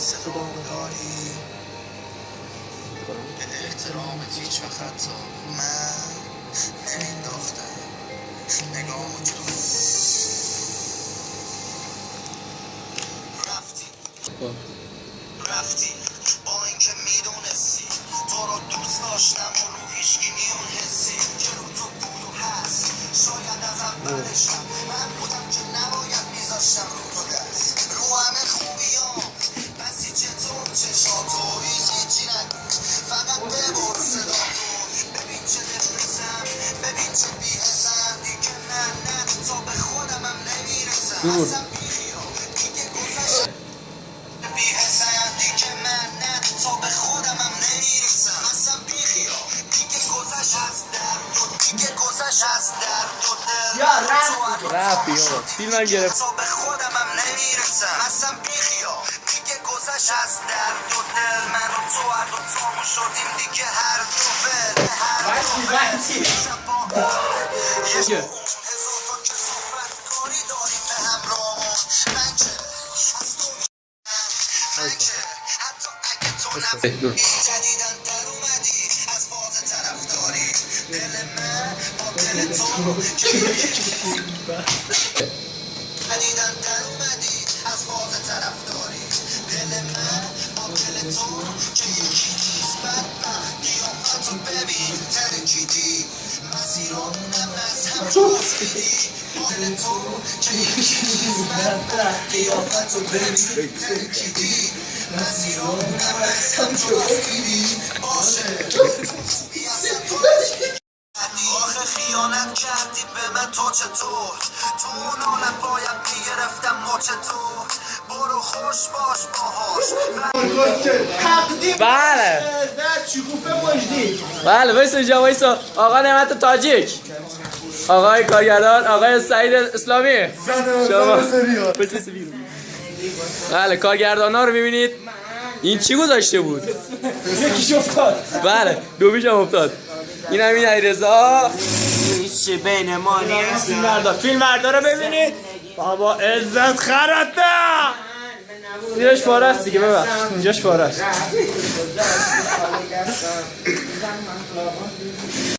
صدام داری به احترامت هیچ وقت من نمینداختم نگاه تو رفتی با اینکه میدونستی تو رو دوست داشتم و رو هیچکی میون حسی که رو تو بود و هست شاید از اولشم من بودم که نباید میذاشتم رو تو دست رو همه خوبیام بسی چطور چشاتو هیچی نگو فقط ببر صداتو ببین چه نفرسم ببین چه بیهسم دیگه نه تا به خودمم نمیرسم اصلا بیخیال دیگه گذشت بیهسم دیگه من نه تا به خودمم نمیرسم اصلا بیخیال دیگه گذشت از درد و دیگه گذشت از درد و دل رفی فیلم گرفت تا به خودمم نمیرسم اصلا بیخیال دیگه گذشت از درد و دل من و تو هر دو تامو شدیم دیگه هر دو بل هر دو بل هزار تا که صحبت کاری داریم به همراهمون من که از تو من که حتی اگه تو نفهمی جدیدن در اومدی از باز طرفداری دل من با دل تو که جدیدن در اومدی از باز طرفداری دل من با دل تو که یکی نیست بدبخت قیافتو ببین ترکیدی مسیرامونم از هم جفتیدی با دل تو که یکی نیست بدبخت قیافتو ببین ترکیدی مسیرامونم از هم جفتیدی باشه آخه خیانت کردی به من تو چطور تو اون عالم باید میگرفتم مچ تو برو خوش باش باهاش بله بله وایسا اینجا وایسا آقا نعمت تاجیک آقای کارگردان آقای سعید اسلامی شما بله کارگردان ها رو ببینید این چی گذاشته بود یکیش افتاد بله دومیش هم افتاد این همین علیرضا چه بین ما نیست فیلم بردار رو ببینید بابا عزت خرده اینجاش پاره است دیگه ببخش اینجاش پاره است